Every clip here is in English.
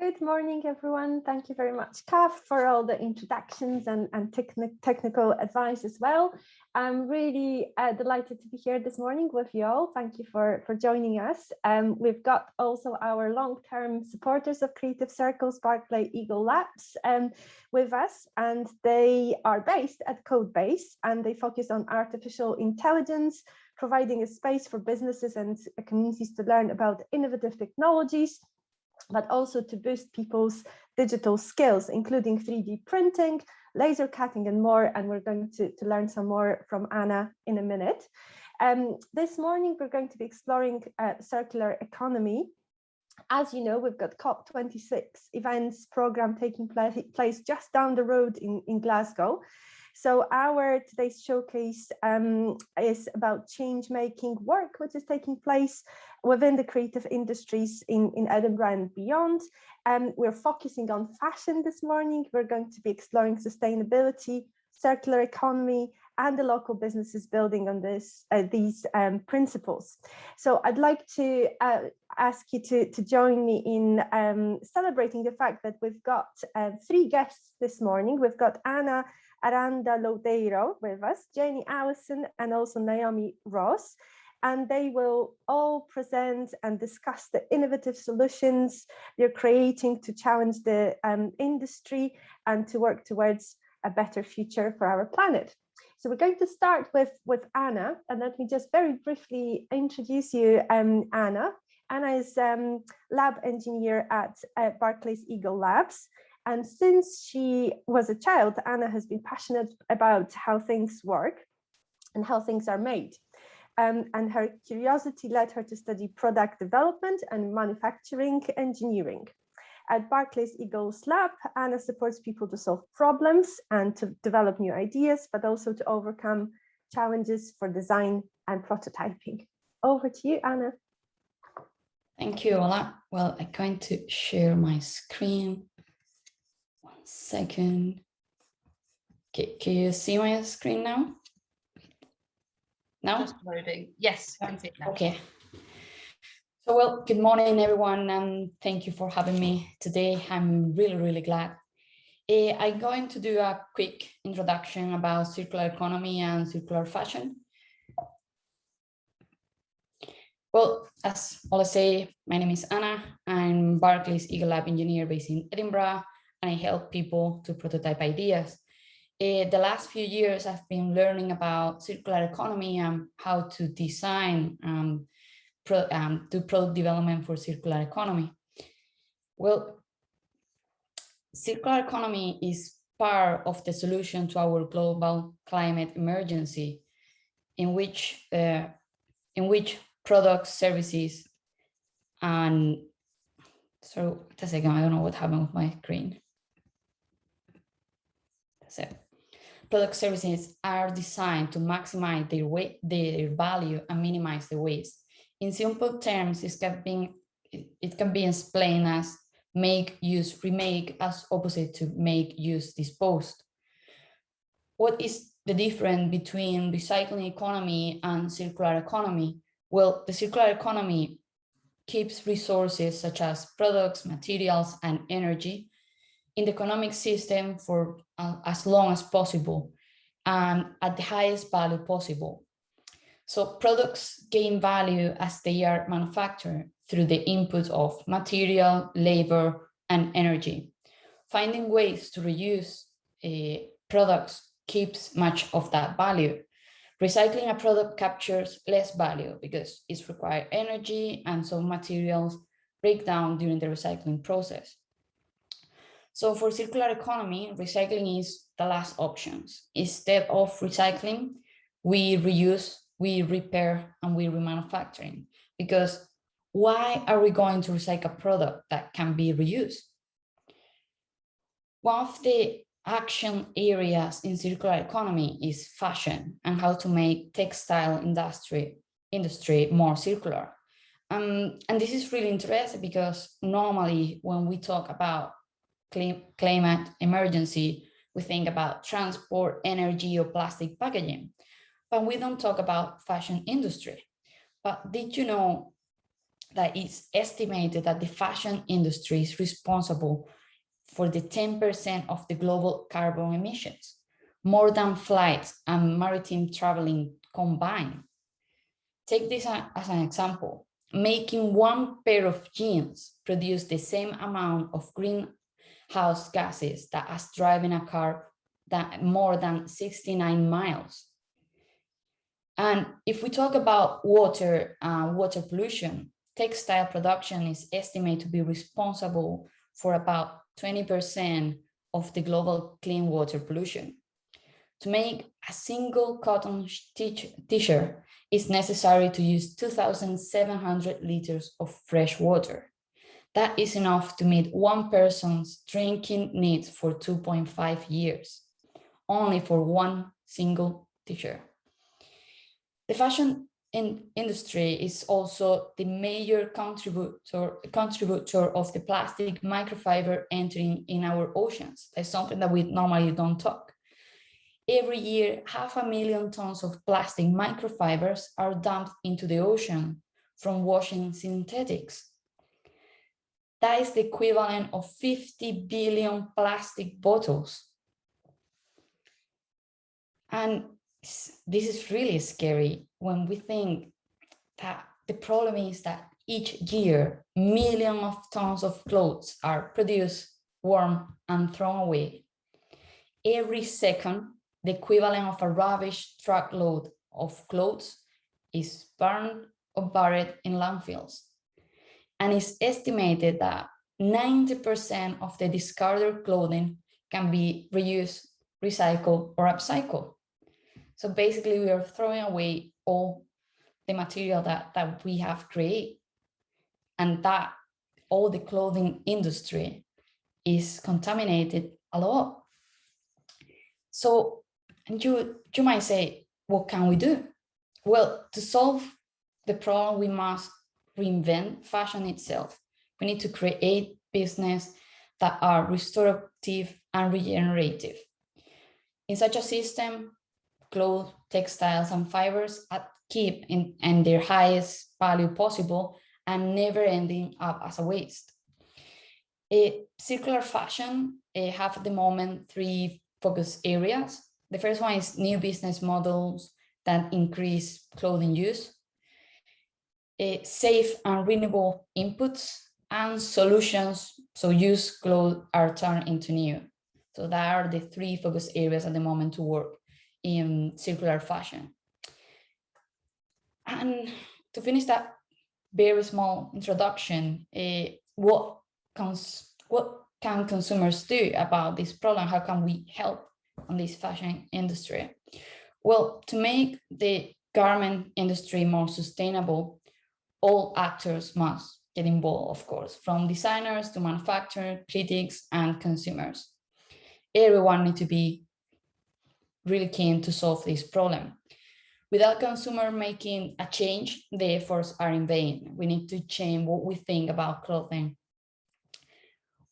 Good morning, everyone. Thank you very much, Kath, for all the introductions and technical advice as well. I'm really delighted to be here this morning with you all. Thank you for joining us. We've got also our long-term supporters of Creative Circles, Barclays Eagle Labs, with us, and they are based at Codebase, and they focus on artificial intelligence, providing a space for businesses and communities to learn about innovative technologies, but also to boost people's digital skills, including 3D printing, laser cutting, and more. And we're going to learn some more from Ana in a minute. This morning, we're going to be exploring circular economy. As you know, we've got COP26 events program taking place just down the road in Glasgow. So our today's showcase is about change-making work, which is taking place within the creative industries in Edinburgh and beyond. We're focusing on fashion this morning. We're going to be exploring sustainability, circular economy, and the local businesses building on these principles. So I'd like to ask you to join me in celebrating the fact that we've got three guests this morning. We've got Ana Aranda Loureiro with us, Jeni Allison, and also Naomi Ross, and they will all present and discuss the innovative solutions they're creating to challenge the industry and to work towards a better future for our planet. So we're going to start with Ana, and let me just very briefly introduce you, Ana. Ana is lab engineer at Barclays Eagle Labs. And since she was a child, Ana has been passionate about how things work and how things are made. And her curiosity led her to study product development and manufacturing engineering. At Barclays Eagle's Lab, Ana supports people to solve problems and to develop new ideas, but also to overcome challenges for design and prototyping. Over to you, Ana. Thank you, Ola. Well, I'm going to share my screen. Second. Okay, can you see my screen now? Now? Just loading. Yes, I can see it now. Okay. So, well, good morning, everyone, and thank you for having me today. I'm really glad. I'm going to do a quick introduction about circular economy and circular fashion. Well, as Ola say, my name is Ana. I'm Barclays Eagle Lab engineer based in Edinburgh, and I help people to prototype ideas. The last few years, I've been learning about circular economy and how to design, do product development for circular economy. Well, circular economy is part of the solution to our global climate emergency, in which products, services, and so just a second, I don't know what happened with my screen. So, product services are designed to maximize their value and minimize the waste. In simple terms, it can be explained as make, use, remake, as opposite to make, use, dispose. What is the difference between recycling economy and circular economy? Well, the circular economy keeps resources such as products, materials, and energy in the economic system for as long as possible and at the highest value possible. So products gain value as they are manufactured through the input of material, labor, and energy. Finding ways to reuse products keeps much of that value. Recycling a product captures less value because it requires energy, and some materials break down during the recycling process. So for circular economy, recycling is the last option. Instead of recycling, we reuse, we repair, and we remanufacturing. Because why are we going to recycle a product that can be reused? One of the action areas in circular economy is fashion and how to make textile industry more circular. And this is really interesting because normally when we talk about climate emergency, we think about transport, energy, or plastic packaging, but we don't talk about fashion industry. But did you know that it's estimated that the fashion industry is responsible for the 10% of the global carbon emissions, more than flights and maritime traveling combined. Take this as an example. Making one pair of jeans produce the same amount of greenhouse gases that as driving a car that more than 69 miles. And if we talk about water pollution, textile production is estimated to be responsible for about 20% of the global clean water pollution. To make a single cotton t-shirt, it's necessary to use 2,700 liters of fresh water. That is enough to meet one person's drinking needs for 2.5 years, only for one single t-shirt. The fashion industry is also the major contributor of the plastic microfiber entering in our oceans. That's something that we normally don't talk. Every year, 500,000 tons of plastic microfibers are dumped into the ocean from washing synthetics. That is the equivalent of 50 billion plastic bottles. And this is really scary when we think that the problem is that each year, millions of tons of clothes are produced, worn, and thrown away. Every second, the equivalent of a rubbish truckload of clothes is burned or buried in landfills. And it's estimated that 90% of the discarded clothing can be reused, recycled, or upcycled. So basically, we are throwing away all the material that we have created, and that all the clothing industry is contaminated a lot. So you might say, what can we do? Well, to solve the problem, we must reinvent fashion itself. We need to create business that are restorative and regenerative. In such a system, clothes, textiles, and fibers keep in their highest value possible and never ending up as a waste. Circular fashion have at the moment 3 focus areas. The first one is new business models that increase clothing use, safe and renewable inputs, and solutions so used clothes are turned into new. So that are the 3 focus areas at the moment to work in circular fashion. And to finish that very small introduction, what can consumers do about this problem? How can we help on this fashion industry? Well, to make the garment industry more sustainable, all actors must get involved, of course, from designers to manufacturers, critics, and consumers. Everyone needs to be really keen to solve this problem. Without consumer making a change, the efforts are in vain. We need to change what we think about clothing.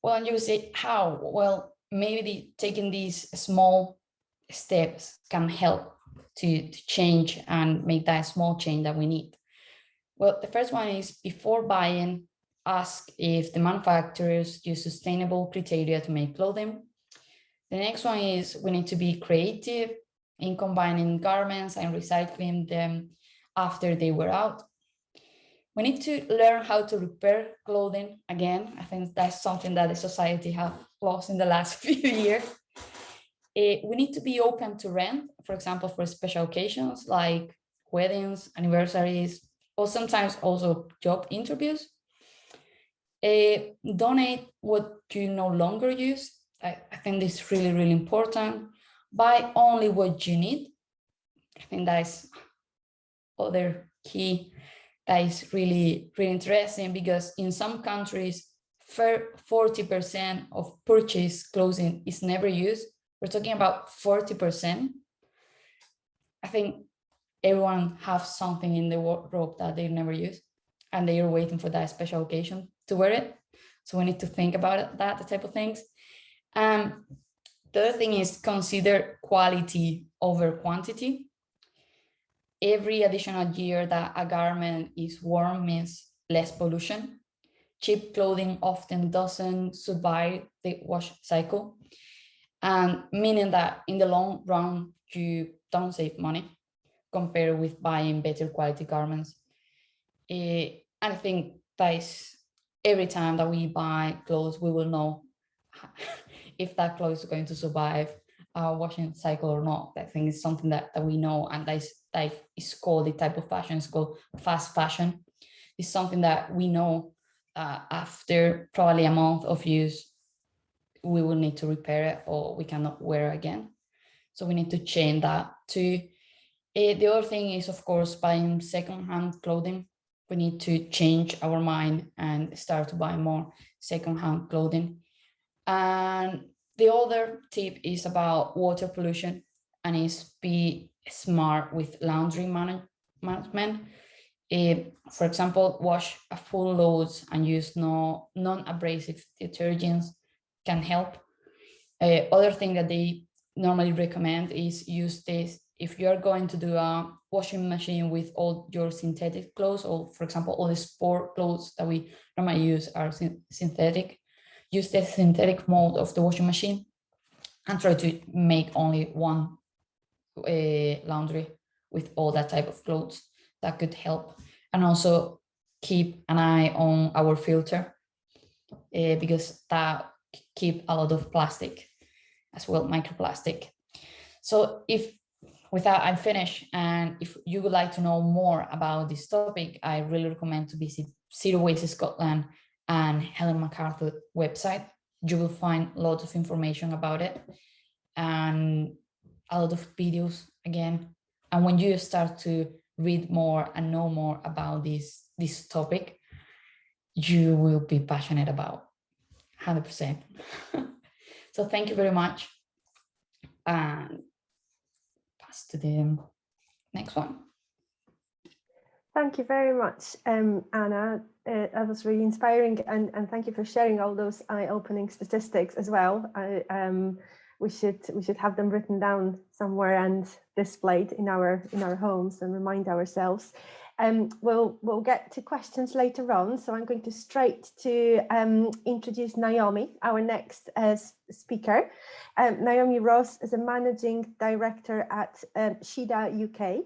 Well, you say how? Well, maybe taking these small steps can help to change and make that small change that we need. Well, the first one is before buying, ask if the manufacturers use sustainable criteria to make clothing. The next one is we need to be creative in combining garments and recycling them after they wear out. We need to learn how to repair clothing again. I think that's something that the society has lost in the last few years. We need to be open to rent, for example, for special occasions like weddings, anniversaries, or sometimes also job interviews. Donate what you no longer use. I think this is really, really important. Buy only what you need. I think that is other key that is really, really interesting, because in some countries, 40% of purchased clothing is never used. We're talking about 40%. I think everyone has something in the wardrobe that they never use, and they are waiting for that special occasion to wear it. So we need to think about that, the type of things. The other thing is consider quality over quantity. Every additional year that a garment is worn means less pollution. Cheap clothing often doesn't survive the wash cycle, and meaning that in the long run, you don't save money compared with buying better quality garments. And I think that is every time that we buy clothes, we will know if that clothes is going to survive our washing cycle or not. I think it's something that we know, and that is called, the type of fashion is called fast fashion. It's something that we know after probably a month of use, we will need to repair it or we cannot wear it again. So we need to change that too. The other thing is, of course, buying secondhand clothing. We need to change our mind and start to buy more secondhand clothing. And the other tip is about water pollution, and is be smart with laundry management. For example, wash a full loads and use non-abrasive detergents can help. Other thing that they normally recommend is use this if you're going to do a washing machine with all your synthetic clothes, or for example, all the sport clothes that we normally use are synthetic. Use the synthetic mode of the washing machine and try to make only one laundry with all that type of clothes. That could help. And also keep an eye on our filter because that keep a lot of plastic as well, microplastic. So with that, I'm finished. And if you would like to know more about this topic, I really recommend to visit Zero Waste Scotland and Helen MacArthur website. You will find lots of information about it and a lot of videos again. And when you start to read more and know more about this topic, you will be passionate about 100%. So thank you very much. And pass to the next one. Thank you very much, Anna. That was really inspiring, and thank you for sharing all those eye-opening statistics as well. We should have them written down somewhere and displayed in our homes and remind ourselves. We'll get to questions later on, so I'm going to straight to introduce Naomi, our next speaker. Naomi Ross is a managing director at Sioda UK.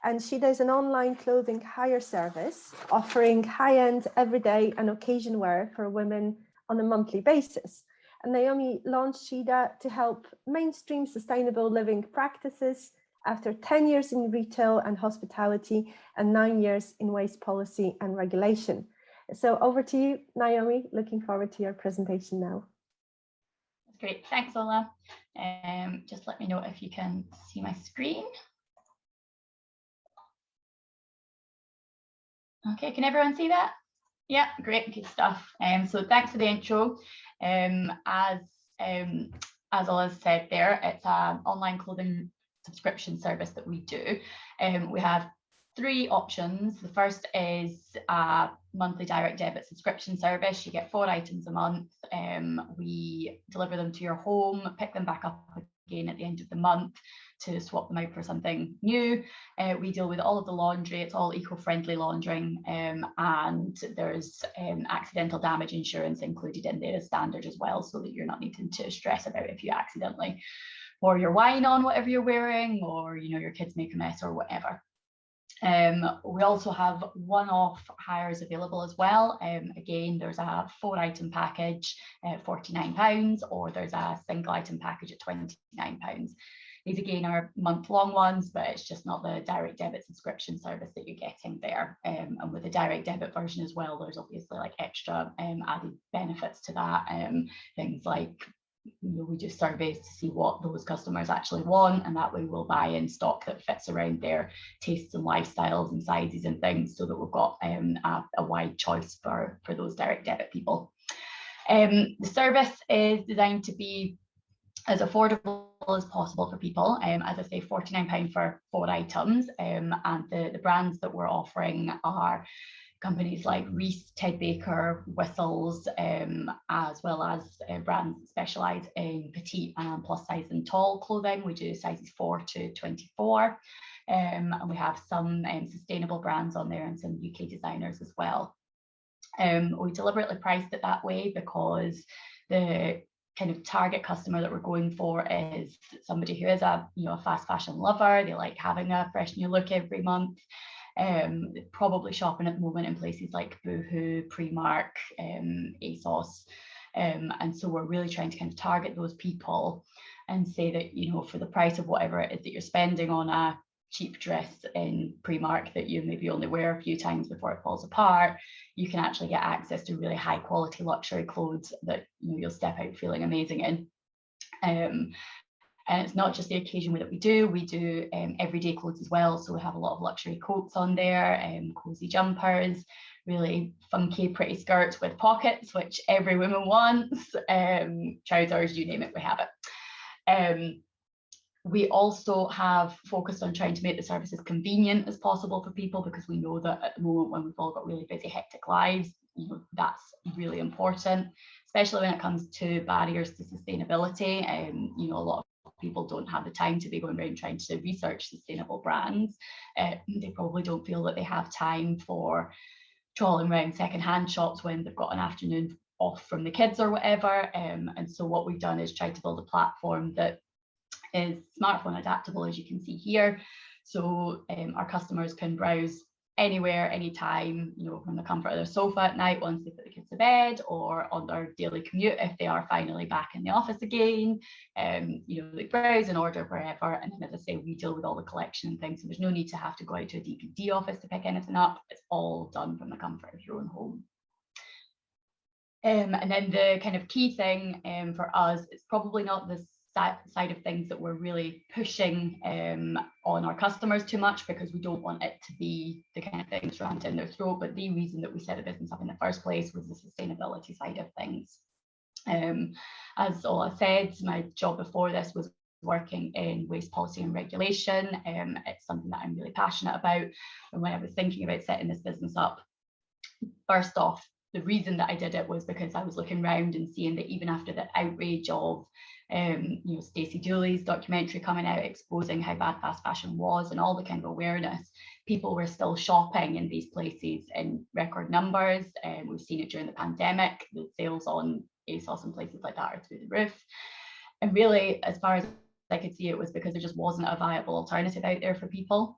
And Sioda is an online clothing hire service offering high-end, everyday and occasion wear for women on a monthly basis. And Naomi launched Sioda to help mainstream sustainable living practices after 10 years in retail and hospitality and 9 years in waste policy and regulation. So over to you, Naomi. Looking forward to your presentation now. That's great. Thanks, Ola. Just let me know if you can see my screen. Okay, can everyone see that? Yeah, great, good stuff. So thanks for the intro. As Ola said there, it's an online clothing subscription service that we do. We have 3 options. The first is a monthly direct debit subscription service. You get 4 items a month. We deliver them to your home, pick them back up again at the end of the month to swap them out for something new. We deal with all of the laundry. It's all eco-friendly laundering, and there's accidental damage insurance included in there as standard as well, so that you're not needing to stress about if you accidentally pour your wine on whatever you're wearing, or your kids make a mess or whatever. We also have one-off hires available as well. Again, there's a 4-item package at £49, or there's a single item package at £29. These again are month-long ones, but it's just not the direct debit subscription service that you're getting there. And with the direct debit version as well, there's obviously like extra added benefits to that. Things like we do surveys to see what those customers actually want, and that way we'll buy in stock that fits around their tastes and lifestyles and sizes and things, so that we've got a wide choice for those direct debit people. The service is designed to be as affordable as possible for people. As I say, £49 for 4 items, and the brands that we're offering are companies like Reese, Ted Baker, Whistles, as well as brands that specialise in petite and plus size and tall clothing. We do sizes 4 to 24, and we have some sustainable brands on there and some UK designers as well. We deliberately priced it that way because the kind of target customer that we're going for is somebody who is a fast fashion lover. They like having a fresh new look every month. They're probably shopping at the moment in places like Boohoo, Primark, ASOS. And so we're really trying to kind of target those people and say that, for the price of whatever it is that you're spending on a cheap dress in Primark that you maybe only wear a few times before it falls apart, you can actually get access to really high quality luxury clothes that you'll step out feeling amazing in. And it's not just the occasion that we do everyday clothes as well. So we have a lot of luxury coats on there, cozy jumpers, really funky, pretty skirts with pockets, which every woman wants, trousers, you name it, we have it. We also have focused on trying to make the service as convenient as possible for people, because we know that at the moment when we've all got really busy, hectic lives, that's really important, especially when it comes to barriers to sustainability. A lot of people don't have the time to be going around trying to research sustainable brands. They probably don't feel that they have time for trawling around secondhand shops when they've got an afternoon off from the kids or whatever. And so what we've done is try to build a platform that is smartphone adaptable, as you can see here. So our customers can browse anywhere, anytime, from the comfort of their sofa at night once they put the kids to bed, or on their daily commute if they are finally back in the office again. They browse and order wherever, and then, as I say, we deal with all the collection and things, so there's no need to have to go out to a DPD office to pick anything up. It's all done from the comfort of your own home. And then the kind of key thing for us, it's probably not this side of things that we're really pushing on our customers too much, because we don't want it to be the kind of thing rammed down their throat. But the reason that we set the business up in the first place was the sustainability side of things. As Ola said, my job before this was working in waste policy and regulation. It's something that I'm really passionate about. And when I was thinking about setting this business up, first off, the reason that I did it was because I was looking around and seeing that even after the outrage of Stacey Dooley's documentary coming out exposing how bad fast fashion was and all the kind of awareness, people were still shopping in these places in record numbers. We've seen it during the pandemic. The sales on ASOS and places like that are through the roof. And really, as far as I could see, it was because there just wasn't a viable alternative out there for people.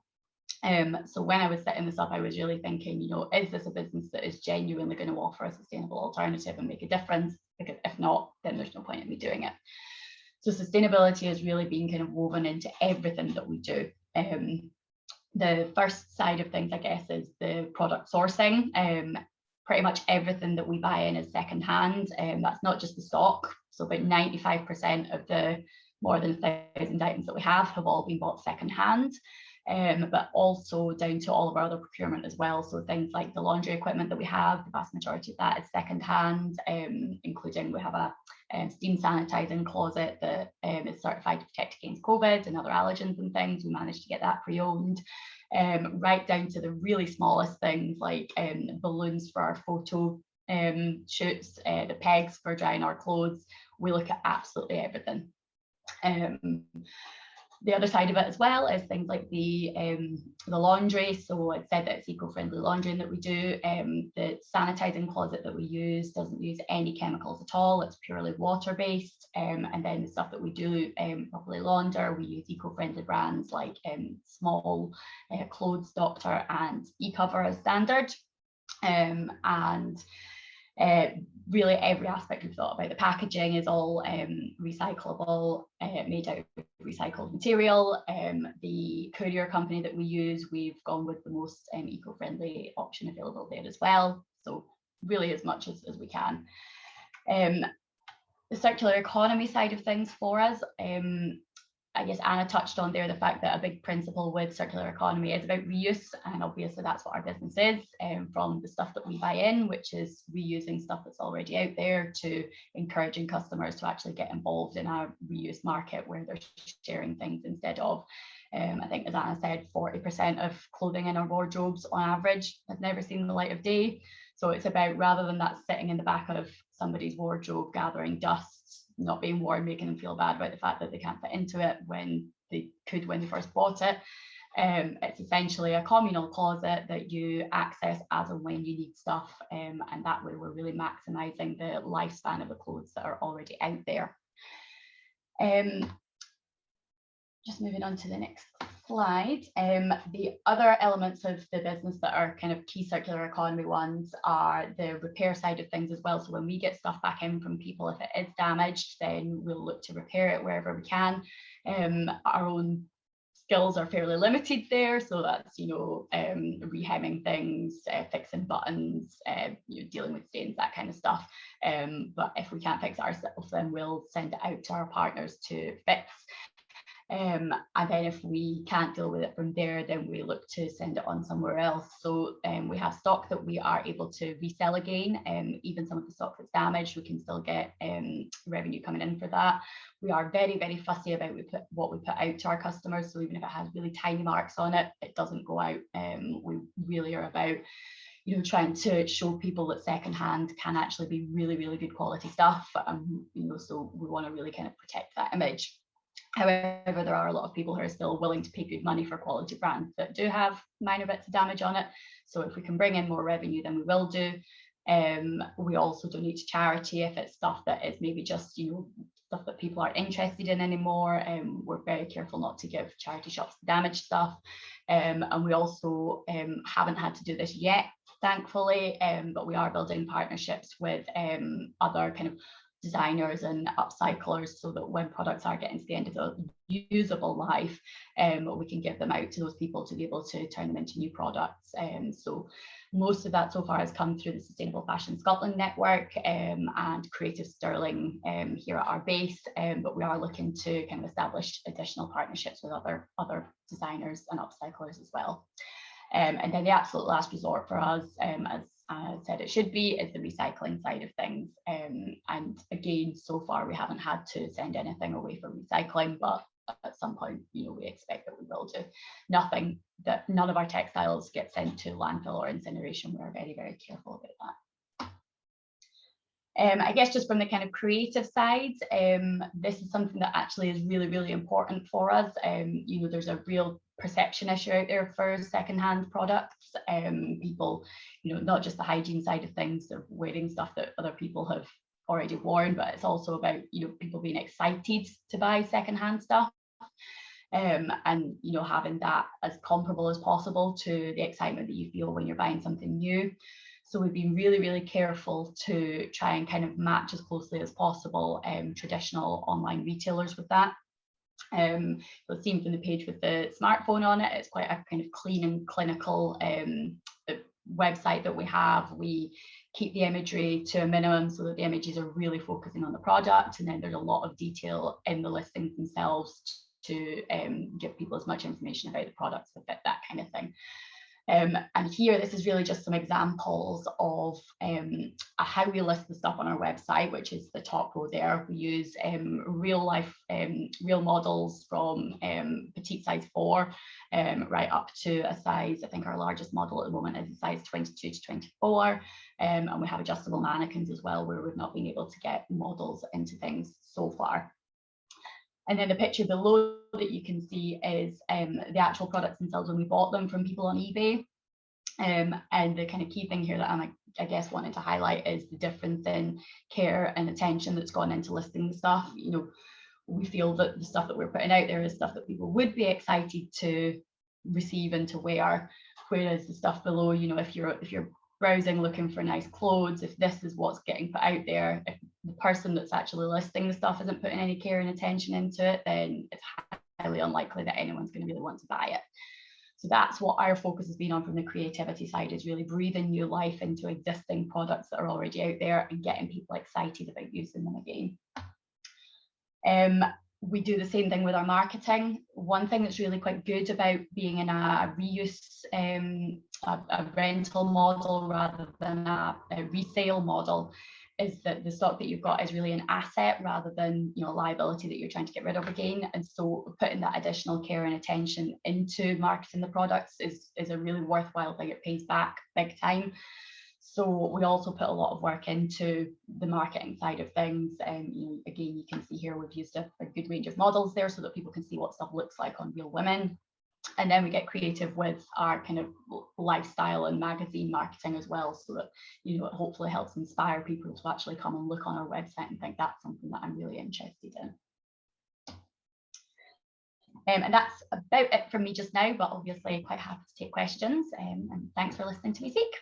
So when I was setting this up, I was really thinking, is this a business that is genuinely going to offer a sustainable alternative and make a difference? Because if not, then there's no point in me doing it. So sustainability has really been kind of woven into everything that we do. The first side of things, I guess, is the product sourcing. Pretty much everything that we buy in is secondhand. That's not just the stock. So about 95% of the more than 1,000 items that we have all been bought secondhand. But also down to all of our other procurement as well. So things like the laundry equipment that we have, the vast majority of that is secondhand, including we have a steam sanitizing closet that is certified to protect against COVID and other allergens and things. We managed to get that pre-owned, right down to the really smallest things like balloons for our photo shoots, the pegs for drying our clothes. We look at absolutely everything. The other side of it as well is things like the laundry. So I'd said that it's eco-friendly laundering that we do. The sanitizing closet that we use doesn't use any chemicals at all. It's purely water-based. And then the stuff that we do properly launder, we use eco-friendly brands like Small, Clothes Doctor and eCover as standard. Really every aspect we've thought about. The packaging is all recyclable, made out of recycled material. The courier company that we use, we've gone with the most eco-friendly option available there as well. So really as much as we can. The circular economy side of things for us, I guess Anna touched on there the fact that a big principle with circular economy is about reuse, and obviously that's what our business is, from the stuff that we buy in, which is reusing stuff that's already out there, to encouraging customers to actually get involved in a reuse market where they're sharing things instead of, I think as Anna said, 40% of clothing in our wardrobes on average has never seen the light of day. So it's about, rather than that sitting in the back of somebody's wardrobe gathering dust, not being worn, making them feel bad about the fact that they can't fit into it when they could when they first bought it, It's essentially a communal closet that you access as and when you need stuff, and that way we're really maximising the lifespan of the clothes that are already out there. Just moving on to the next slide. The other elements of the business that are kind of key circular economy ones are the repair side of things as well. So when we get stuff back in from people, if it is damaged, then we'll look to repair it wherever we can. Our own skills are fairly limited there, so that's, you know, rehemming things, fixing buttons, you know, dealing with stains, that kind of stuff. But if we can't fix it ourselves, then we'll send it out to our partners to fix. And then if we can't deal with it from there, then we look to send it on somewhere else. So we have stock that we are able to resell again. Even some of the stock that's damaged, we can still get revenue coming in for that. We are very, very fussy about what we put out to our customers. So even if it has really tiny marks on it, it doesn't go out. We really are about, you know, trying to show people that secondhand can actually be really, really good quality stuff. You know, so we want to really kind of protect that image. However, there are a lot of people who are still willing to pay good money for quality brands that do have minor bits of damage on it. So if we can bring in more revenue, then we will do. We also donate to charity if it's stuff that is maybe just, you know, stuff that people aren't interested in anymore. We're very careful not to give charity shops damaged stuff. And we also haven't had to do this yet, thankfully, but we are building partnerships with other kind of designers and upcyclers, so that when products are getting to the end of the usable life, we can give them out to those people to be able to turn them into new products. So most of that so far has come through the Sustainable Fashion Scotland network and Creative Stirling here at our base, but we are looking to kind of establish additional partnerships with other designers and upcyclers as well. And then the absolute last resort for us, as I said it should be, is the recycling side of things. And again, so far we haven't had to send anything away for recycling, but at some point, you know, we expect that we will do. None of our textiles get sent to landfill or incineration. We're very, very careful about that. I guess just from the kind of creative side, this is something that actually is really, really important for us. You know, there's a real perception issue out there for secondhand products. People, you know, not just the hygiene side of things of wearing stuff that other people have already worn, but it's also about, you know, people being excited to buy secondhand stuff. And, you know, having that as comparable as possible to the excitement that you feel when you're buying something new. So we've been really, really careful to try and kind of match as closely as possible traditional online retailers with that. You'll see from the page with the smartphone on it, it's quite a kind of clean and clinical website that we have. We keep the imagery to a minimum so that the images are really focusing on the product, and then there's a lot of detail in the listings themselves to give people as much information about the products that fit that kind of thing. And here, this is really just some examples of how we list the stuff on our website, which is the top row there. We use real life, real models from petite size 4 right up to a size, I think our largest model at the moment is a size 22 to 24. And we have adjustable mannequins as well, where we've not been able to get models into things so far. And then the picture below that you can see is the actual products themselves when we bought them from people on eBay. And the kind of key thing here that I'm, I guess, wanting to highlight is the difference in care and attention that's gone into listing the stuff. You know, we feel that the stuff that we're putting out there is stuff that people would be excited to receive and to wear, whereas the stuff below, you know, if you're browsing looking for nice clothes, if this is what's getting put out there, if the person that's actually listing the stuff isn't putting any care and attention into it, then it's highly unlikely that anyone's going to really want to buy it. So that's what our focus has been on from the creativity side, is really breathing new life into existing products that are already out there and getting people excited about using them again. We do the same thing with our marketing. One thing that's really quite good about being in a reuse, a rental model rather than a resale model, is that the stock that you've got is really an asset rather than, you know, a liability that you're trying to get rid of again. And so putting that additional care and attention into marketing the products is a really worthwhile thing. It pays back big time. So we also put a lot of work into the marketing side of things. And you know, again, you can see here we've used a good range of models there so that people can see what stuff looks like on real women. And then we get creative with our kind of lifestyle and magazine marketing as well, so that, you know, it hopefully helps inspire people to actually come and look on our website and think that's something that I'm really interested in. And that's about it from me just now, but obviously quite happy to take questions, and thanks for listening to me speak.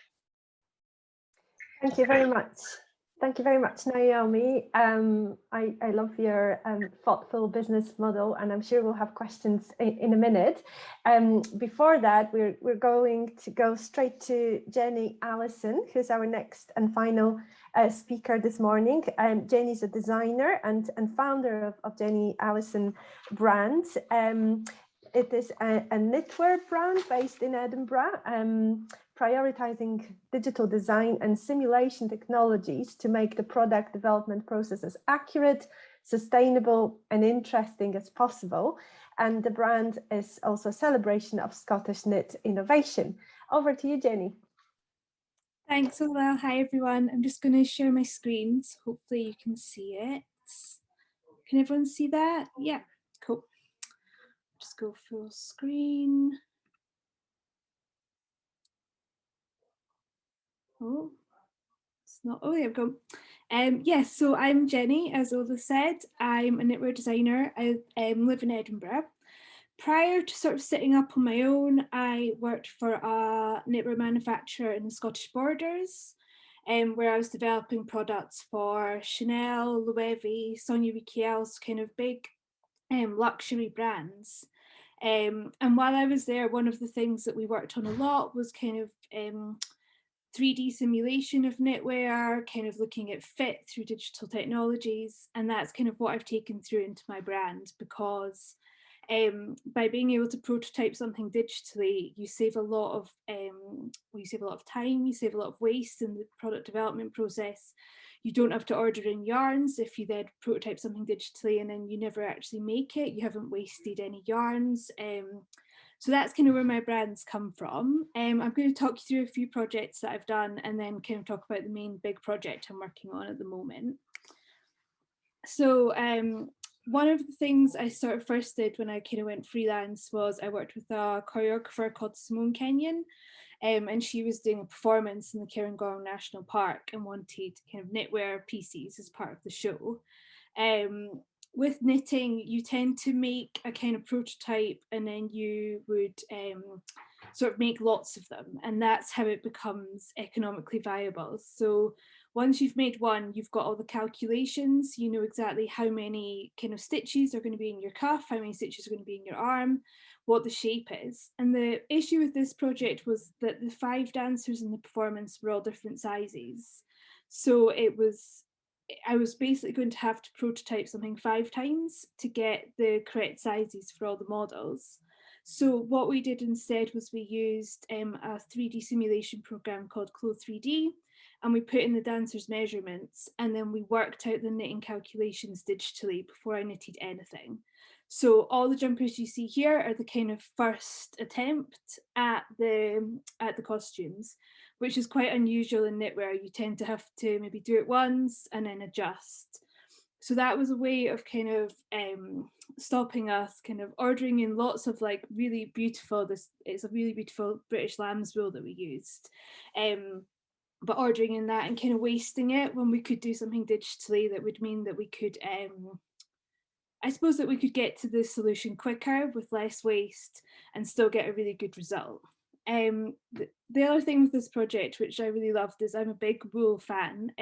Thank you very much. Thank you very much, Naomi. I love your thoughtful business model, and I'm sure we'll have questions in a minute. Before that, we're going to go straight to Jeni Allison, who's our next and final speaker this morning. Jeni's a designer and founder of Jeni Allison brand. It is a knitwear brand based in Edinburgh, prioritizing digital design and simulation technologies to make the product development process as accurate, sustainable, and interesting as possible. And the brand is also a celebration of Scottish knit innovation. Over to you, Jeni. Thanks, Ola. Hi, everyone. I'm just going to share my screen, so hopefully you can see it. Can everyone see that? Yeah, cool. Just go full screen. Oh, it's not. Oh, there we go. Yes, so I'm Jeni, as Ola said. I'm a knitwear designer. I live in Edinburgh. Prior to sort of sitting up on my own, I worked for a knitwear manufacturer in the Scottish Borders, where I was developing products for Chanel, Loewe, Sioda UK, kind of big luxury brands. And while I was there, one of the things that we worked on a lot was kind of 3D simulation of knitwear, kind of looking at fit through digital technologies. And that's kind of what I've taken through into my brand, because by being able to prototype something digitally, you save a lot of time, you save a lot of waste in the product development process. You don't have to order in yarns if you then prototype something digitally and then you never actually make it. You haven't wasted any yarns. So that's kind of where my brands come from. I'm going to talk you through a few projects that I've done and then kind of talk about the main big project I'm working on at the moment. So one of the things I sort of first did when I kind of went freelance was I worked with a choreographer called Simone Kenyon, and she was doing a performance in the Cairngorm National Park and wanted kind of knitwear pieces as part of the show. With knitting, you tend to make a kind of prototype and then you would sort of make lots of them, and that's how it becomes economically viable. So once you've made one, you've got all the calculations, you know exactly how many kind of stitches are going to be in your cuff, how many stitches are going to be in your arm, what the shape is. And the issue with this project was that the 5 dancers in the performance were all different sizes. So I was basically going to have to prototype something 5 times to get the correct sizes for all the models. So what we did instead was we used a 3D simulation program called Clo3D, and we put in the dancers' measurements, and then we worked out the knitting calculations digitally before I knitted anything. So all the jumpers you see here are the kind of first attempt at the costumes, which is quite unusual in knitwear. You tend to have to maybe do it once and then adjust. So that was a way of kind of stopping us kind of ordering in lots of like really beautiful, it's a really beautiful British lamb's wool that we used, but ordering in that and kind of wasting it when we could do something digitally that would mean that we could, I suppose that we could get to the solution quicker with less waste and still get a really good result. The other thing with this project, which I really loved, is I'm a big wool fan.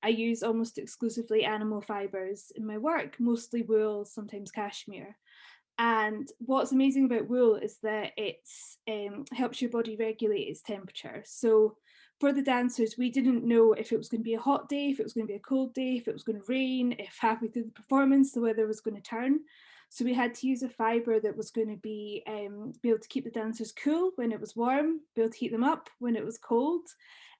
I use almost exclusively animal fibres in my work, mostly wool, sometimes cashmere. And what's amazing about wool is that it helps your body regulate its temperature. So for the dancers, we didn't know if it was going to be a hot day, if it was going to be a cold day, if it was going to rain, if halfway through the performance the weather was going to turn. So we had to use a fibre that was going to be able to keep the dancers cool when it was warm, be able to heat them up when it was cold.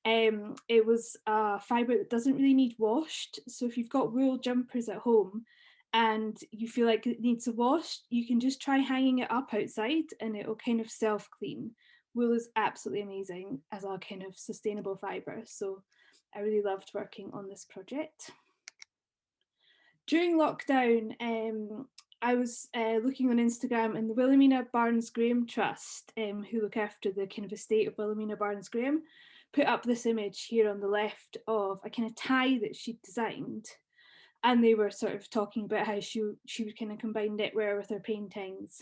It was a fibre that doesn't really need washed. So if you've got wool jumpers at home and you feel like it needs a wash, you can just try hanging it up outside and it will kind of self-clean. Wool is absolutely amazing as a kind of sustainable fibre. So I really loved working on this project. During lockdown, I was looking on Instagram, and the Wilhelmina Barnes Graham Trust, who look after the kind of estate of Wilhelmina Barnes Graham, put up this image here on the left of a kind of tie that she designed. And they were sort of talking about how she would kind of combine knitwear with her paintings.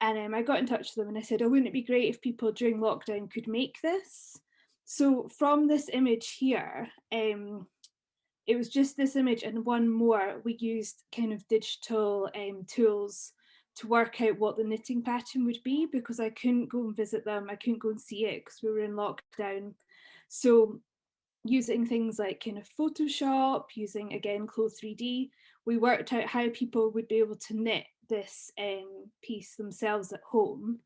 And I got in touch with them and I said, oh, wouldn't it be great if people during lockdown could make this? So from this image here, it was just this image and one more. We used kind of digital tools to work out what the knitting pattern would be, because I couldn't go and visit them. I couldn't go and see it because we were in lockdown. So using things like kind of Photoshop, using again Clo3D, we worked out how people would be able to knit this piece themselves at home.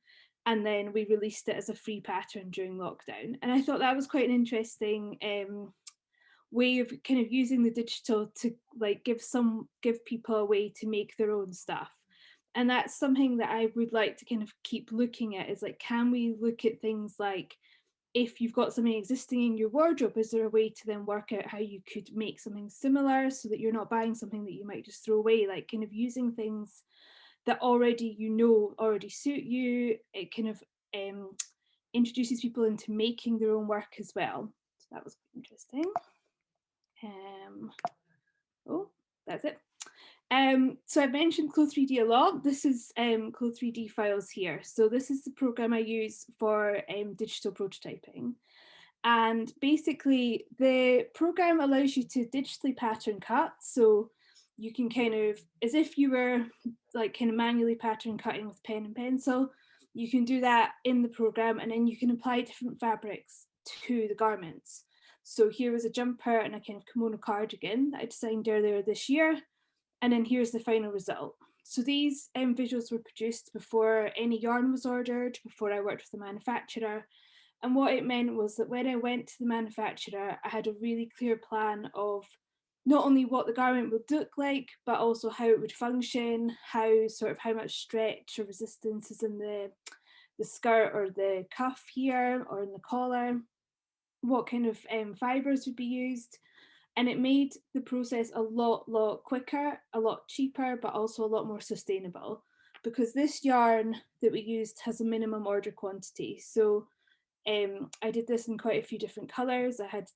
And then we released it as a free pattern during lockdown. And I thought that was quite an interesting way of kind of using the digital to like give people a way to make their own stuff. And that's something that I would like to kind of keep looking at, is like, can we look at things like, if you've got something existing in your wardrobe, is there a way to then work out how you could make something similar so that you're not buying something that you might just throw away, like kind of using things that already already suit you. It kind of introduces people into making their own work as well. So that was interesting. Oh, that's it. So I've mentioned Clo3D a lot. This is Clo3D files here. So this is the program I use for digital prototyping. And basically the program allows you to digitally pattern cut. So you can kind of, as if you were like kind of manually pattern cutting with pen and pencil, you can do that in the program, and then you can apply different fabrics to the garments. So here was a jumper and a kind of kimono cardigan that I designed earlier this year. And then here's the final result. So these visuals were produced before any yarn was ordered, before I worked with the manufacturer. And what it meant was that when I went to the manufacturer, I had a really clear plan of not only what the garment would look like, but also how it would function, how much stretch or resistance is in the skirt or the cuff here or in the collar, what kind of fibres would be used. And it made the process a lot quicker, a lot cheaper, but also a lot more sustainable, because this yarn that we used has a minimum order quantity. So I did this in quite a few different colours. I had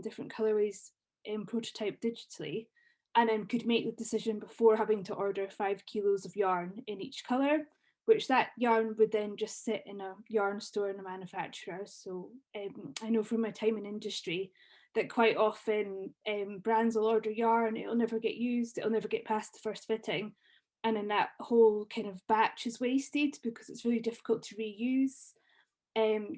different colourways prototyped digitally, and then could make the decision before having to order 5 kilos of yarn in each colour, which that yarn would then just sit in a yarn store in a manufacturer. So I know from my time in industry that quite often brands will order yarn, it'll never get used, it'll never get past the first fitting, and then that whole kind of batch is wasted, because it's really difficult to reuse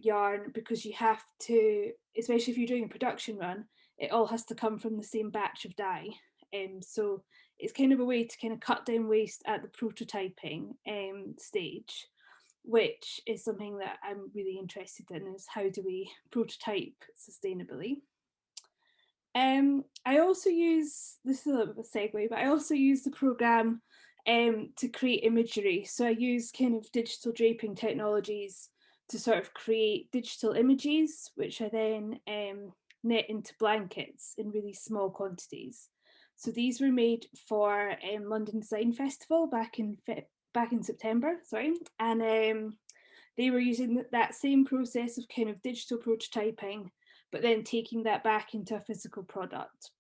yarn, because you have to, especially if you're doing a production run, it all has to come from the same batch of dye. So it's kind of a way to kind of cut down waste at the prototyping stage, which is something that I'm really interested in, is how do we prototype sustainably. I also use, this is a little bit of a segue, but I also use the program to create imagery. So I use kind of digital draping technologies to sort of create digital images, which I then knit into blankets in really small quantities. So these were made for London Design Festival back in September, sorry, and they were using that same process of kind of digital prototyping, but then taking that back into a physical product.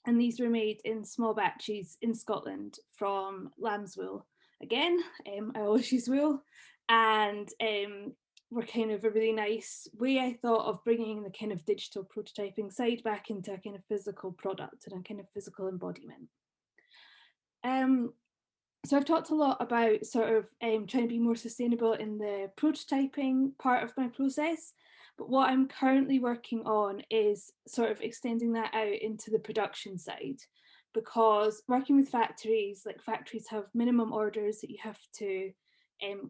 And these were made in small batches in Scotland from lamb's wool. Again, I always use wool, and were kind of a really nice way, I thought, of bringing the kind of digital prototyping side back into a kind of physical product and a kind of physical embodiment. So I've talked a lot about sort of trying to be more sustainable in the prototyping part of my process, but what I'm currently working on is sort of extending that out into the production side, because working with factories, like factories have minimum orders that you have to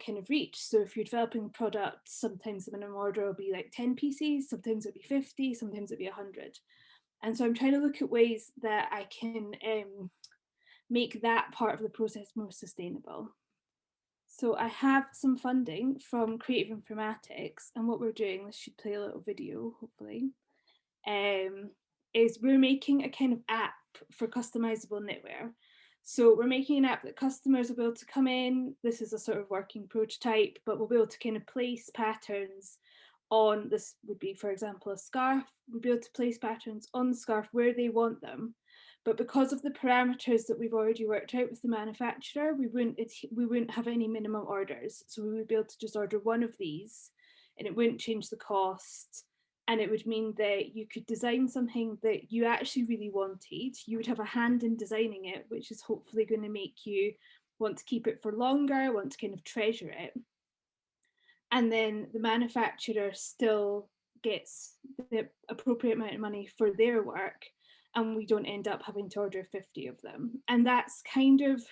kind of reach. So if you're developing a product, sometimes the minimum order will be like 10 pieces, sometimes it'll be 50, sometimes it'll be 100. And so I'm trying to look at ways that I can make that part of the process more sustainable. So I have some funding from Creative Informatics, and what we're doing, this should play a little video, hopefully, is we're making a kind of app for customizable knitwear. So we're making an app that customers will be able to come in. This is a sort of working prototype, but we'll be able to kind of place patterns on, this would be, for example, a scarf. We'll be able to place patterns on the scarf where they want them. But because of the parameters that we've already worked out with the manufacturer, we wouldn't have any minimum orders. So we would be able to just order one of these and it wouldn't change the cost. And it would mean that you could design something that you actually really wanted. You would have a hand in designing it, which is hopefully going to make you want to keep it for longer, want to kind of treasure it. And then the manufacturer still gets the appropriate amount of money for their work, and we don't end up having to order 50 of them. And that's kind of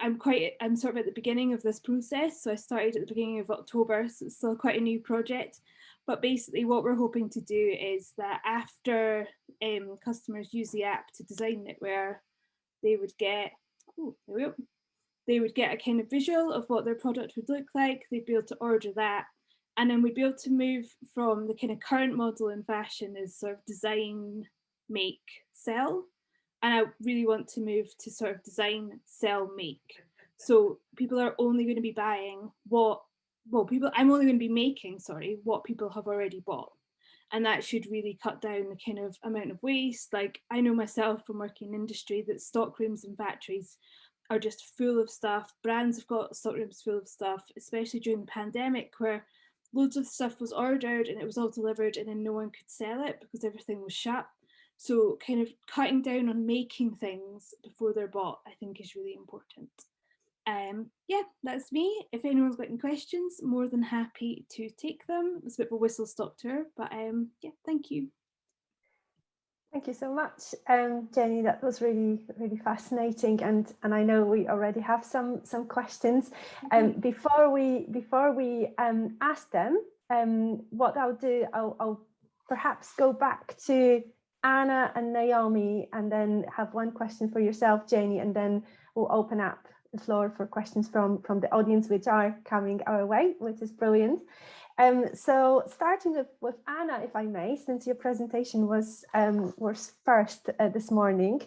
I'm sort of at the beginning of this process. So I started at the beginning of October, so it's still quite a new project. But basically what we're hoping to do is that after customers use the app to design knitwear, they would get, they would get a kind of visual of what their product would look like. They'd be able to order that. And then we'd be able to move from the kind of current model in fashion is sort of design, make, sell. And I really want to move to sort of design, sell, make. So people are only going to be buying I'm only going to be making, what people have already bought. And that should really cut down the kind of amount of waste. Like, I know myself from working in industry that stockrooms and factories are just full of stuff. Brands have got stockrooms full of stuff, especially during the pandemic, where loads of stuff was ordered and it was all delivered and then no one could sell it because everything was shut. So kind of cutting down on making things before they're bought, I think, is really important. Yeah, that's me. If anyone's got any questions, more than happy to take them. It's a bit of a whistle-stop tour, but yeah, thank you. Thank you so much, Jeni. That was really, really fascinating, and I know we already have some questions. Before we ask them, what I'll do, I'll perhaps go back to Ana and Naomi, and then have one question for yourself, Jeni, and then we'll open up the floor for questions from the audience, which are coming our way, which is brilliant. So starting with Ana, if I may, since your presentation was first this morning,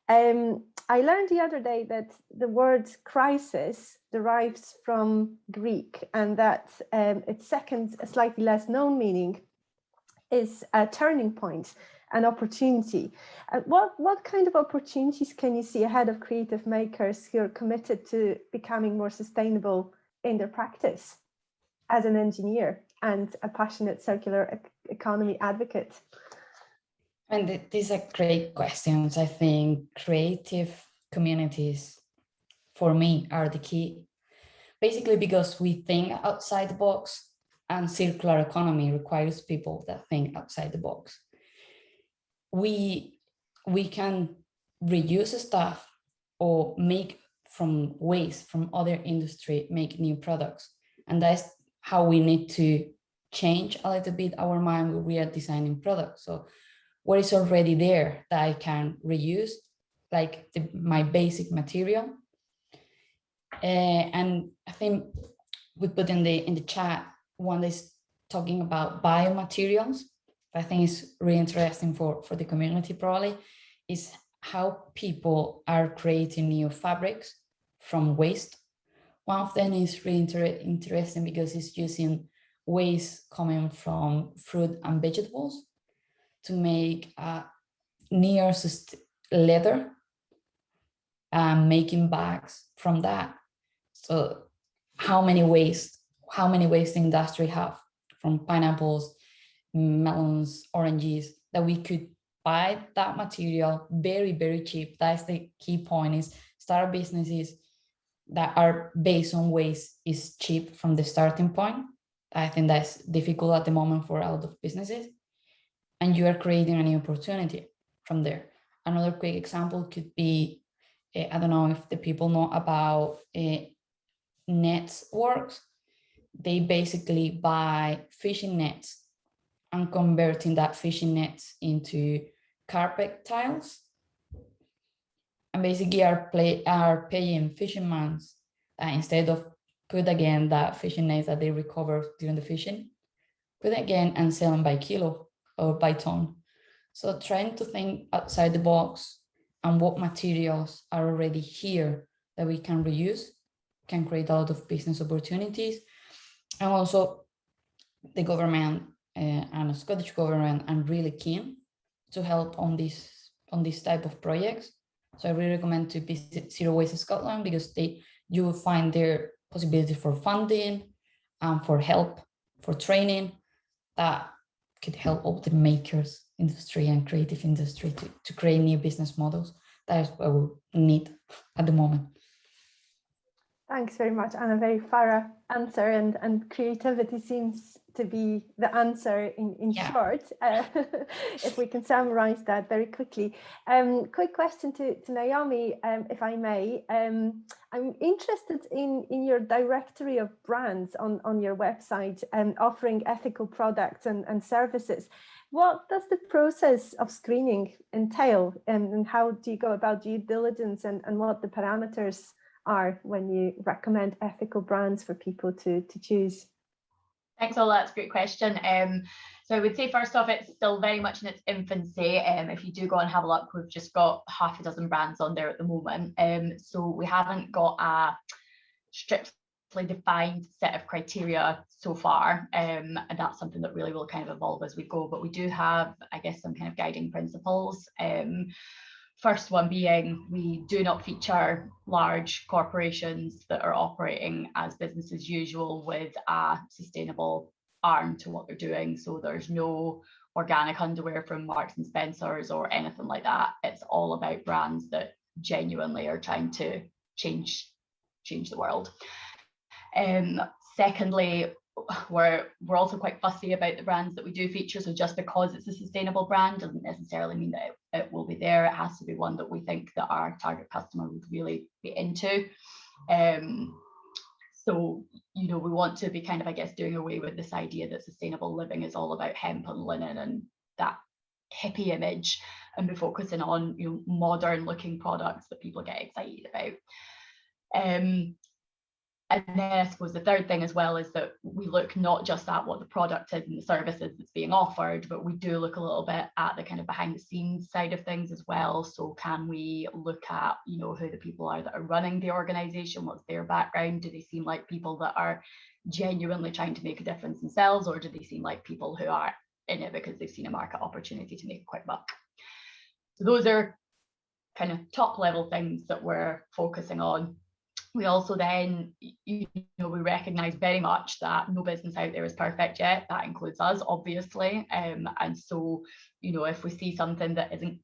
I learned the other day that the word crisis derives from Greek, and that its second, slightly less known meaning is a turning point, an opportunity. What kind of opportunities can you see ahead of creative makers who are committed to becoming more sustainable in their practice as an engineer and a passionate circular economy advocate? And these are great questions. I think creative communities, for me, are the key. Basically, because we think outside the box, and circular economy requires people that think outside the box. We can reuse stuff or make from waste from other industry, make new products. And that's how we need to change a little bit our mind when we are designing products. So what is already there that I can reuse, like my basic material. And I think we put in the chat one that's talking about biomaterials. I think is really interesting for the community, probably, is how people are creating new fabrics from waste. One of them is really interesting because it's using waste coming from fruit and vegetables to make near leather and making bags from that. So how many waste the industry have from pineapples, melons, oranges, that we could buy that material very, very cheap. That's the key point, is start businesses that are based on waste is cheap from the starting point. I think that's difficult at the moment for a lot of businesses. And you are creating a new opportunity from there. Another quick example could be, I don't know if the people know about nets works. They basically buy fishing nets and converting that fishing nets into carpet tiles. And basically are paying fishermen instead of put again that fishing nets that they recover during the fishing, put again and sell them by kilo or by ton. So trying to think outside the box and what materials are already here that we can reuse, can create a lot of business opportunities. And also the government and the Scottish government are really keen to help on this type of projects. So I really recommend to visit Zero Waste Scotland, because you will find there possibility for funding and for help, for training that could help all the makers industry and creative industry to create new business models. That is what we need at the moment. Thanks very much, Anna. Very thorough answer, and creativity seems to be the answer in short, if we can summarize that very quickly. Quick question to Naomi, if I may. I'm interested in your directory of brands on your website and offering ethical products and services. What does the process of screening entail, and how do you go about due diligence, and what the parameters are when you recommend ethical brands for people to choose? Thanks, Ola. That's a great question. So I would say, first off, it's still very much in its infancy. If you do go and have a look, we've just got half a dozen brands on there at the moment. So we haven't got a strictly defined set of criteria so far. And that's something that really will kind of evolve as we go. But we do have, I guess, some kind of guiding principles. First one being, we do not feature large corporations that are operating as business as usual with a sustainable arm to what they're doing. So there's no organic underwear from Marks and Spencer's or anything like that. It's all about brands that genuinely are trying to change the world. Secondly, we're also quite fussy about the brands that we do feature. So just because it's a sustainable brand doesn't necessarily mean that it will be there. It has to be one that we think that our target customer would really be into. So, you know, we want to be kind of, I guess, doing away with this idea that sustainable living is all about hemp and linen and that hippie image, and be focusing on, you know, modern looking products that people get excited about. And then I suppose the third thing as well is that we look not just at what the product is and the services that's being offered, but we do look a little bit at the kind of behind the scenes side of things as well. So can we look at, you know, who the people are that are running the organization, what's their background? Do they seem like people that are genuinely trying to make a difference themselves, or do they seem like people who are in it because they've seen a market opportunity to make a quick buck? So those are kind of top level things that we're focusing on. We also then, you know, we recognise very much that no business out there is perfect yet. That includes us, obviously. And so, you know, if we see something that isn't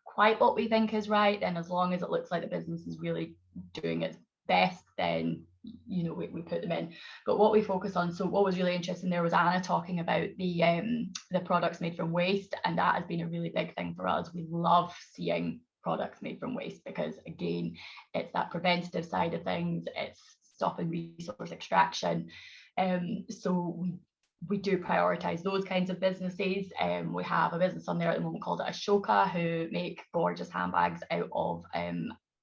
quite what we think is right, then as long as it looks like the business is really doing its best, then, you know, we put them in. But what we focus on, so what was really interesting there was Anna talking about the products made from waste, and that has been a really big thing for us. We love seeing products made from waste because, again, it's that preventative side of things, it's stopping resource extraction. So we do prioritize those kinds of businesses. We have a business on there at the moment called Ashoka, who make gorgeous handbags out of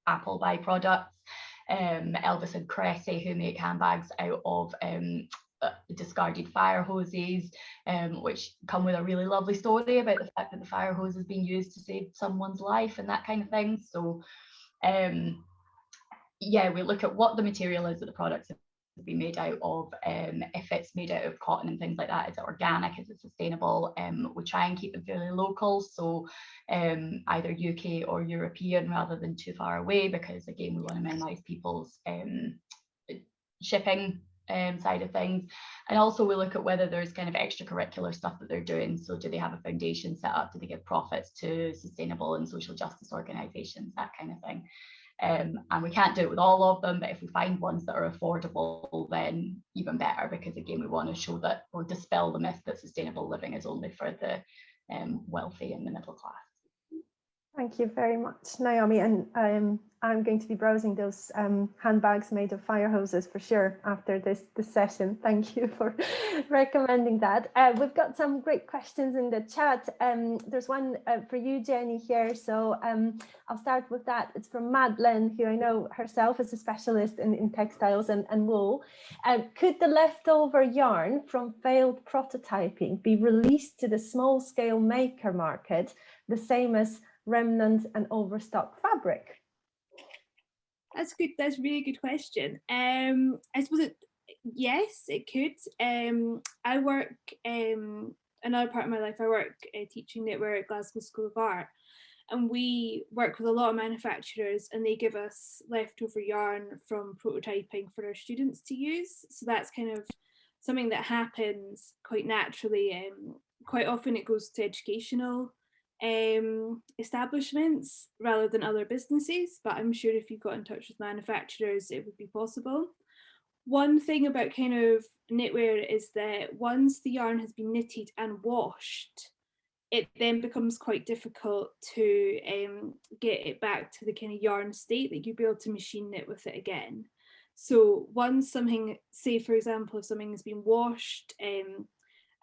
apple byproducts. Elvis and Cressy, who make handbags out of discarded fire hoses, which come with a really lovely story about the fact that the fire hose is being used to save someone's life and that kind of thing. So yeah, we look at what the material is that the products have been made out of. If it's made out of cotton and things like that, is it organic, is it sustainable? We try and keep them fairly local, so either UK or European rather than too far away, because again, we want to minimize people's shipping side of things. And also we look at whether there's kind of extracurricular stuff that they're doing. So do they have a foundation set up? Do they give profits to sustainable and social justice organizations, that kind of thing? And we can't do it with all of them, but if we find ones that are affordable, then even better, because again, we want to show that, or dispel the myth that sustainable living is only for the wealthy and the middle class. Thank you very much, Naomi. And I'm going to be browsing those handbags made of fire hoses for sure after this session. Thank you for recommending that. We've got some great questions in the chat. There's one for you, Jeni, here. So I'll start with that. It's from Madeleine, who I know herself is a specialist in textiles and wool. Could the leftover yarn from failed prototyping be released to the small scale maker market, the same as Remnant and Overstock fabric? That's good. That's a really good question. I suppose yes, it could. I work another part of my life. I work teaching knitwear at Glasgow School of Art, and we work with a lot of manufacturers, and they give us leftover yarn from prototyping for our students to use. So that's kind of something that happens quite naturally. Quite often it goes to educational establishments rather than other businesses, but I'm sure if you got in touch with manufacturers it would be possible. One thing about kind of knitwear is that once the yarn has been knitted and washed, it then becomes quite difficult to get it back to the kind of yarn state that you'd be able to machine knit with it again. So once something, say for example, if something has been washed,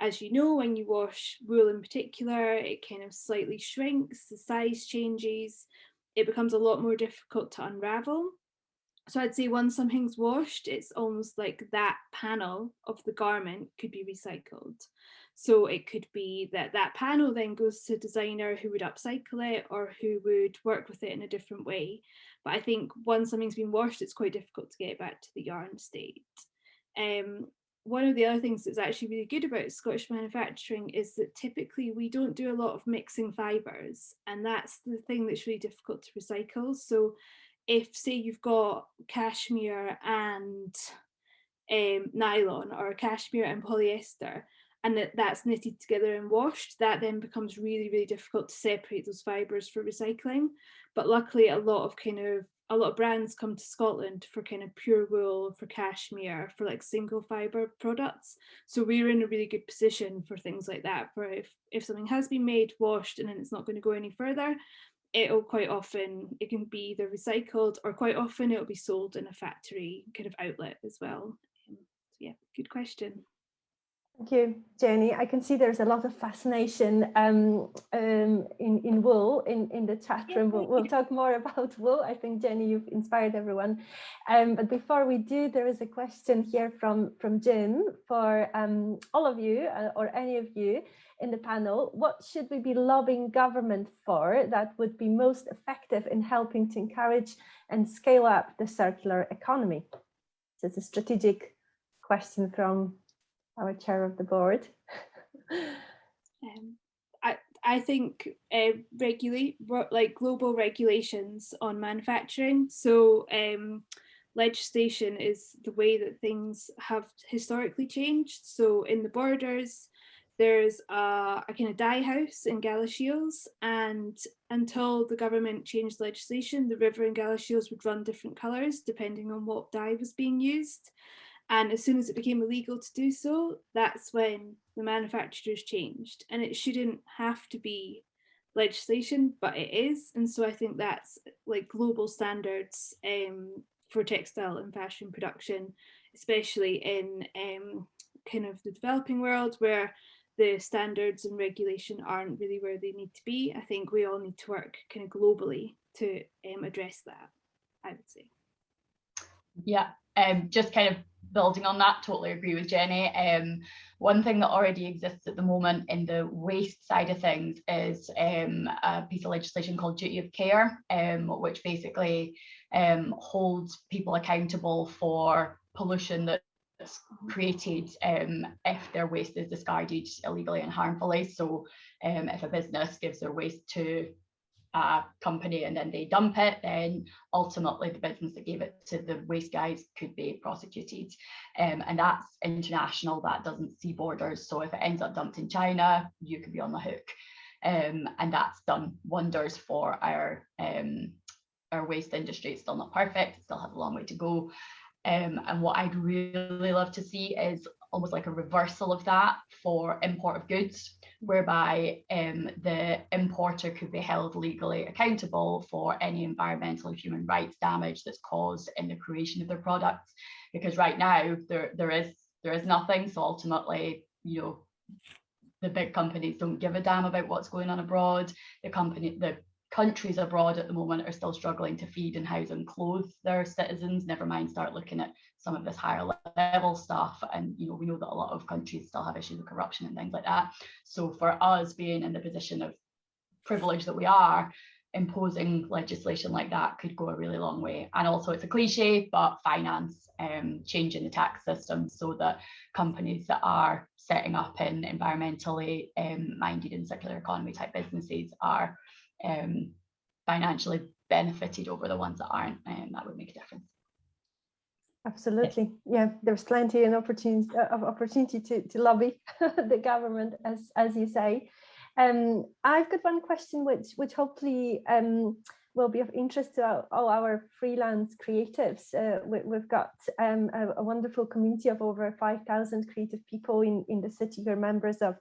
as you know, when you wash wool in particular, it kind of slightly shrinks, the size changes, it becomes a lot more difficult to unravel. So I'd say once something's washed, it's almost like that panel of the garment could be recycled. So it could be that that panel then goes to a designer who would upcycle it or who would work with it in a different way. But I think once something's been washed, it's quite difficult to get it back to the yarn state. One of the other things that's actually really good about Scottish manufacturing is that typically we don't do a lot of mixing fibres, and that's the thing that's really difficult to recycle. So if, say, you've got cashmere and nylon, or cashmere and polyester, and that's knitted together and washed, that then becomes really, really difficult to separate those fibres for recycling. But luckily a lot of brands come to Scotland for kind of pure wool, for cashmere, for like single fibre products. So we're in a really good position for things like that, for if something has been made, washed, and then it's not going to go any further, it'll quite often, it can be either recycled or quite often it'll be sold in a factory kind of outlet as well. So yeah, good question. Thank you, Jeni. I can see there's a lot of fascination in wool in the chat room. We'll talk more about wool. I think, Jeni, you've inspired everyone. But before we do, there is a question here from Jim for all of you or any of you in the panel. What should we be lobbying government for that would be most effective in helping to encourage and scale up the circular economy? So it's a strategic question from our chair of the board. I think global regulations on manufacturing. So legislation is the way that things have historically changed. So in the borders, there's a kind of dye house in Galashiels, and until the government changed legislation, the river in Galashiels would run different colours depending on what dye was being used. And as soon as it became illegal to do so, that's when the manufacturers changed. And it shouldn't have to be legislation, but it is. And so I think that's like global standards for textile and fashion production, especially in kind of the developing world where the standards and regulation aren't really where they need to be. I think we all need to work kind of globally to address that, I would say. Yeah, just kind of building on that, totally agree with Jeni. One thing that already exists at the moment in the waste side of things is a piece of legislation called Duty of Care, which basically holds people accountable for pollution that's created if their waste is discarded illegally and harmfully. So if a business gives their waste to a company and then they dump it, then ultimately the business that gave it to the waste guys could be prosecuted. And that's international, that doesn't see borders. So if it ends up dumped in China, you could be on the hook. And that's done wonders for our waste industry. It's still not perfect, it still has a long way to go. And what I'd really love to see is almost like a reversal of that for import of goods, whereby the importer could be held legally accountable for any environmental and human rights damage that's caused in the creation of their products. Because right now there is nothing. So ultimately, you know, the big companies don't give a damn about what's going on abroad. The countries abroad at the moment are still struggling to feed and house and clothe their citizens, never mind start looking at some of this higher level stuff. And you know, we know that a lot of countries still have issues with corruption and things like that. So for us being in the position of privilege that we are, imposing legislation like that could go a really long way. And also it's a cliche, but finance, changing the tax system so that companies that are setting up in environmentally minded and circular economy type businesses are financially benefited over the ones that aren't, and that would make a difference. Absolutely, yeah. There's plenty of opportunity to lobby the government, as you say. I've got one question which hopefully will be of interest to all our freelance creatives. We've got a wonderful community of over 5,000 creative people in the city who are members of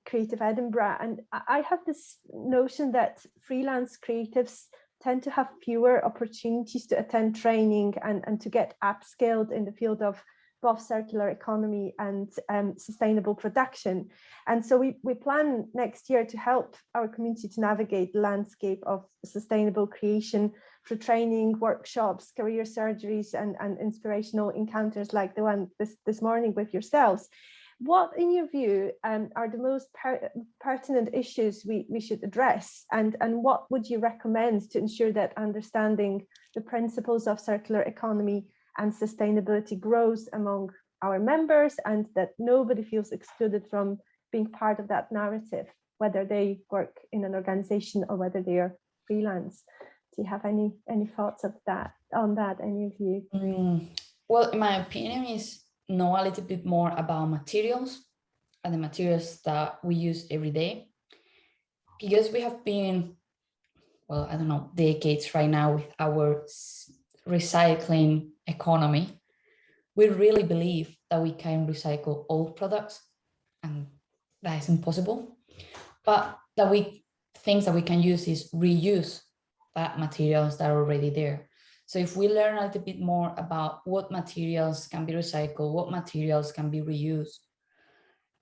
Creative Edinburgh, and I have this notion that freelance creatives tend to have fewer opportunities to attend training and to get upskilled in the field of both circular economy and sustainable production. And so we plan next year to help our community to navigate the landscape of sustainable creation through training, workshops, career surgeries, and inspirational encounters like the one this morning with yourselves. What, in your view, are the most pertinent issues we should address, and what would you recommend to ensure that understanding the principles of circular economy and sustainability grows among our members, and that nobody feels excluded from being part of that narrative, whether they work in an organization or whether they are freelance? Do you have any thoughts of that, on that, any of you? Well, in my opinion, is know a little bit more about materials and the materials that we use every day, because we have been, well, I don't know, decades right now with our recycling economy. We really believe that we can recycle old products, and that is impossible, but that things that we can use is reuse that materials that are already there. So if we learn a little bit more about what materials can be recycled, what materials can be reused,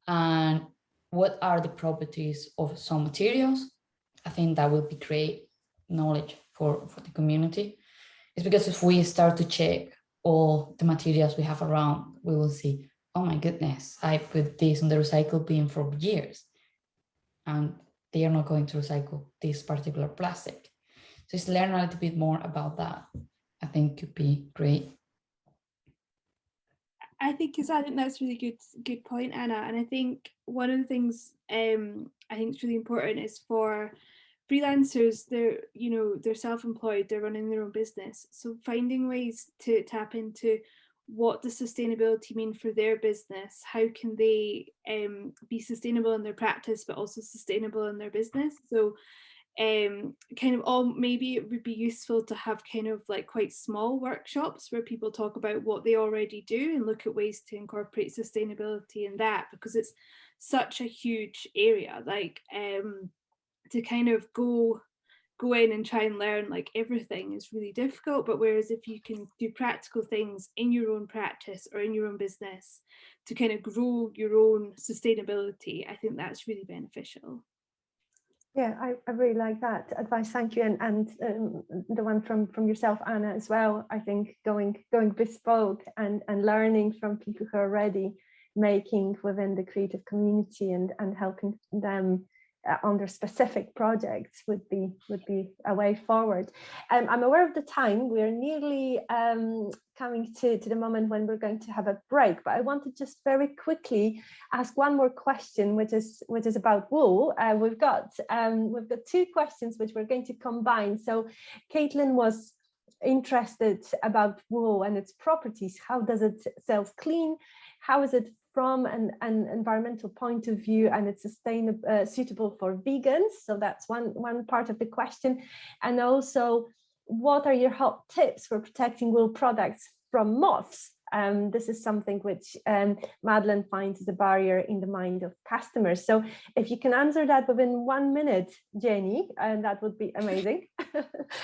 and what are the properties of some materials, I think that will be great knowledge for the community. It's because if we start to check all the materials we have around, we will see, oh my goodness, I put this on the recycle bin for years, and they are not going to recycle this particular plastic. So just learn a little bit more about that. I think could be great. I think that's really good point, Anna. And I think one of the things I think is really important is for freelancers, they're self-employed, they're running their own business. So finding ways to tap into what does sustainability mean for their business? How can they be sustainable in their practice, but also sustainable in their business? So maybe it would be useful to have kind of like quite small workshops where people talk about what they already do and look at ways to incorporate sustainability in that, because it's such a huge area. Like to kind of go in and try and learn like everything is really difficult, but whereas if you can do practical things in your own practice or in your own business to kind of grow your own sustainability, I think that's really beneficial. Yeah, I really like that advice. Thank you, and the one from yourself, Anna, as well. I think going bespoke and learning from people who are already making within the creative community and helping them on their specific projects would be a way forward. I'm aware of the time. We're nearly coming to the moment when we're going to have a break, but I want to just very quickly ask one more question, which is about wool. We've got two questions which we're going to combine. So Caitlin was interested about wool and its properties. How does it self-clean? How is it from an environmental point of view, and it's suitable for vegans? So that's one part of the question. And also, what are your hot tips for protecting wool products from moths? This is something which Madeleine finds is a barrier in the mind of customers. So if you can answer that within 1 minute, Jeni, that would be amazing.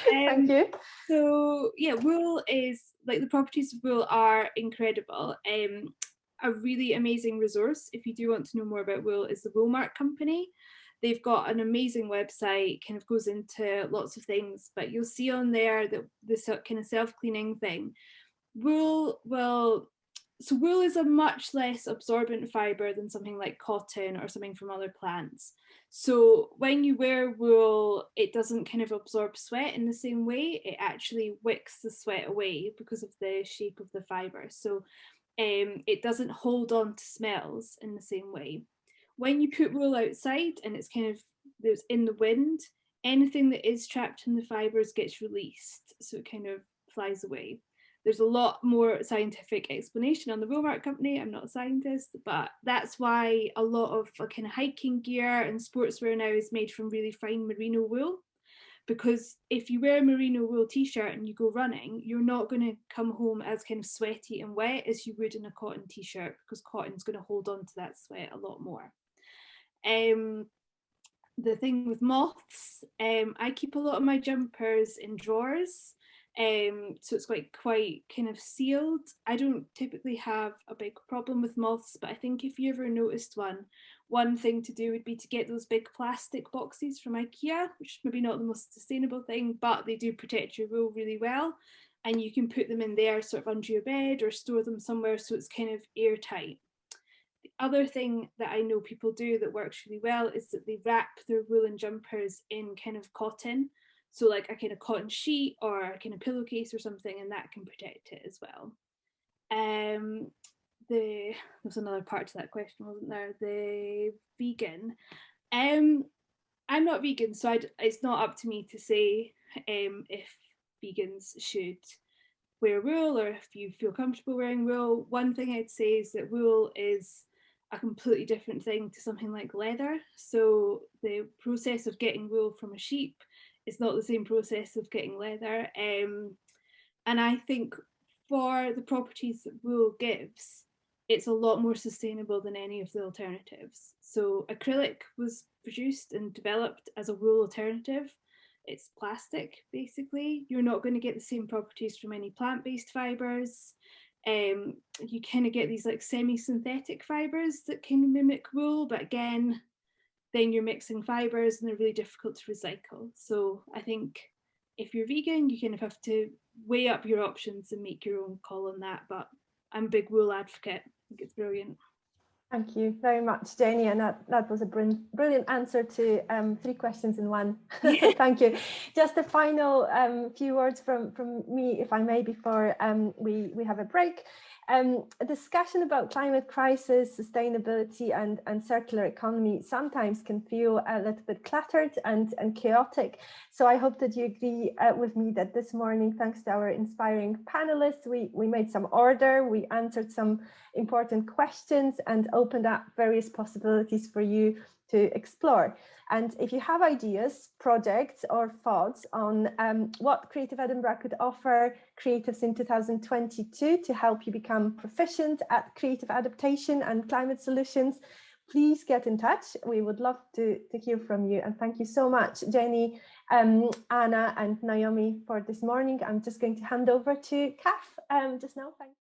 Thank you. So yeah, wool is, like, the properties of wool are incredible. A really amazing resource, if you do want to know more about wool, is the Woolmark Company. They've got an amazing website, kind of goes into lots of things, but you'll see on there that this kind of self-cleaning thing. Wool is a much less absorbent fibre than something like cotton or something from other plants. So when you wear wool, it doesn't kind of absorb sweat in the same way. It actually wicks the sweat away because of the shape of the fibre. So it doesn't hold on to smells in the same way. When you put wool outside and it's kind of there's in the wind, anything that is trapped in the fibres gets released. So it kind of flies away. There's a lot more scientific explanation on the Wool Mart Company. I'm not a scientist, but that's why a lot of kind of hiking gear and sportswear now is made from really fine merino wool. Because if you wear a merino wool t-shirt and you go running, you're not going to come home as kind of sweaty and wet as you would in a cotton t-shirt, because cotton's going to hold on to that sweat a lot more. The thing with moths, I keep a lot of my jumpers in drawers. So it's quite kind of sealed. I don't typically have a big problem with moths, but I think if you ever noticed one thing to do would be to get those big plastic boxes from IKEA, which is maybe not the most sustainable thing, but they do protect your wool really well. And you can put them in there sort of under your bed or store them somewhere so it's kind of airtight. The other thing that I know people do that works really well is that they wrap their woolen jumpers in kind of cotton. So like a kind of cotton sheet or a kind of pillowcase or something, and that can protect it as well. There was another part to that question, wasn't there? The vegan. I'm not vegan, so it's not up to me to say if vegans should wear wool or if you feel comfortable wearing wool. One thing I'd say is that wool is a completely different thing to something like leather. So the process of getting wool from a sheep is not the same process of getting leather. And I think for the properties that wool gives, it's a lot more sustainable than any of the alternatives. So acrylic was produced and developed as a wool alternative. It's plastic, basically. You're not going to get the same properties from any plant-based fibres. You kind of get these like semi-synthetic fibres that kind of mimic wool, but again, then you're mixing fibres and they're really difficult to recycle. So I think if you're vegan, you kind of have to weigh up your options and make your own call on that. But I'm a big wool advocate. I think it's brilliant. Thank you very much, Jeni, and that was a brilliant answer to 3 questions in one. Thank you. Just a final few words from me, if I may, before we have a break. A discussion about climate crisis, sustainability and circular economy sometimes can feel a little bit cluttered and chaotic. So I hope that you agree with me that this morning, thanks to our inspiring panelists, we made some order, we answered some important questions and opened up various possibilities for you to explore. And if you have ideas, projects or thoughts on what Creative Edinburgh could offer creatives in 2022 to help you become proficient at creative adaptation and climate solutions, please get in touch. We would love to hear from you. And thank you so much, Jeni, Anna and Naomi for this morning. I'm just going to hand over to Kath just now. Thanks.